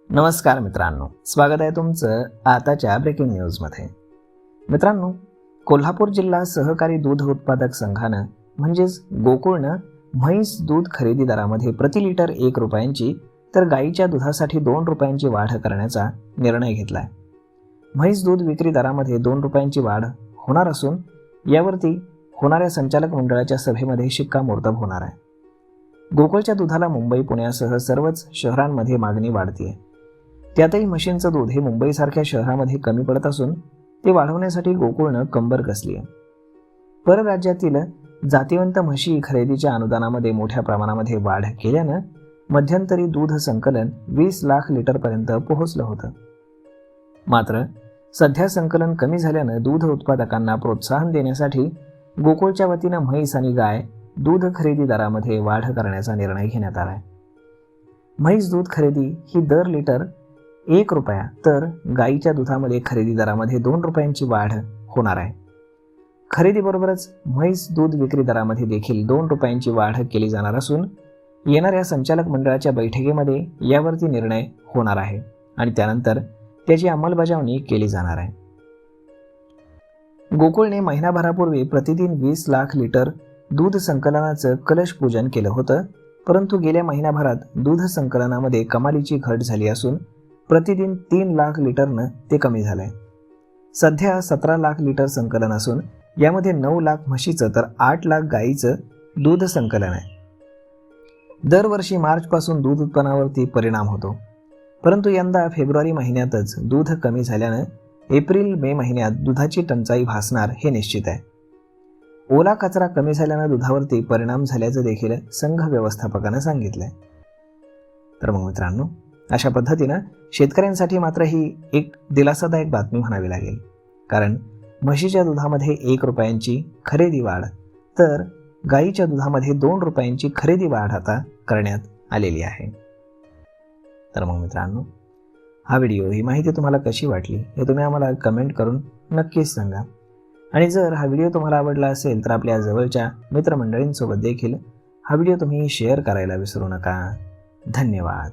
नमस्कार मित्रांनो, स्वागत आहे तुमचं आताच्या ब्रेकिंग न्यूजमध्ये. मित्रांनो, कोल्हापूर जिल्हा सहकारी दूध उत्पादक संघानं म्हणजेच गोकुळनं म्हैस दूध खरेदी दरामध्ये प्रति लिटर 1 रुपयांची तर गाईच्या दुधासाठी 2 रुपयांची वाढ करण्याचा निर्णय घेतला आहे. म्हैस दूध विक्री दरामध्ये 2 रुपयांची वाढ होणार असून यावरती होणाऱ्या संचालक मंडळाच्या सभेमध्ये शिक्कामोर्तब होणार आहे. गोकुळच्या दुधाला मुंबई, पुण्यासह सर्वच शहरांमध्ये मागणी वाढतीये. त्यातही म्हशींचं दूध हे मुंबईसारख्या शहरामध्ये कमी पडत असून ते वाढवण्यासाठी गोकुळनं कंबर कसली आहे. परराज्यातील जातिवंत म्हशी खरेदीच्या अनुदानामध्ये मोठ्या प्रमाणामध्ये वाढ केल्यानं मध्यंतरी दूध संकलन 20 लाख लिटरपर्यंत पोहोचलं होतं. मात्र सध्या संकलन कमी झाल्यानं दूध उत्पादकांना प्रोत्साहन देण्यासाठी गोकुळच्या वतीनं म्हैस आणि गाय दूध खरेदी दरामध्ये वाढ करण्याचा निर्णय घेण्यात आला आहे. म्हैस दूध खरेदी ही दर लिटर 1 रुपया तर गाईच्या दुधामध्ये खरेदी दरामध्ये 2 रुपयांची वाढ होणार आहे. खरेदीबरोबरच म्हैस दूध विक्री दरामध्ये देखील 2 रुपयांची वाढ केली जाणार असून येणाऱ्या संचालक मंडळाच्या बैठकीमध्ये यावरती निर्णय होणार आहे आणि त्यानंतर त्याची अंमलबजावणी केली जाणार आहे. गोकुळने महिनाभरापूर्वी प्रतिदिन 20 लाख लिटर दूध संकलनाचं कलश पूजन केलं होतं, परंतु गेल्या महिनाभरात दूध संकलनामध्ये कमालीची घट झाली असून प्रतिदिन 3 लाख लिटरनं ते कमी झालंय. सध्या 17 लाख लिटर संकलन असून यामध्ये 9 लाख म्हशीचं तर 8 लाख गाईचं दूध संकलन आहे. दरवर्षी मार्चपासून दूध उत्पन्नावरती परिणाम होतो, परंतु यंदा फेब्रुवारी महिन्यातच दूध कमी झाल्यानं एप्रिल-मे महिन्यात दुधाची टंचाई भासणार हे निश्चित आहे. ओला कचरा कमी झाल्यानं दुधावरती परिणाम झाल्याचं देखील संघ व्यवस्थापकानं सांगितलंय. तर मग मित्रांनो, अशा पद्धतीनं शेतकऱ्यांसाठी मात्र ही एक दिलासादायक बातमी म्हणावी लागेल, कारण म्हशीच्या दुधामध्ये 1 रुपयांची खरेदी वाढ तर गाईच्या दुधामध्ये 2 रुपयांची खरेदी वाढ आता करण्यात आलेली आहे. तर मग मित्रांनो, हा व्हिडिओ, ही माहिती तुम्हाला कशी वाटली हे तुम्ही आम्हाला कमेंट करून नक्कीच सांगा. आणि जर हा व्हिडिओ तुम्हाला आवडला असेल तर आपल्या जवळच्या मित्रमंडळींसोबत देखील हा व्हिडिओ तुम्ही शेअर करायला विसरू नका. धन्यवाद.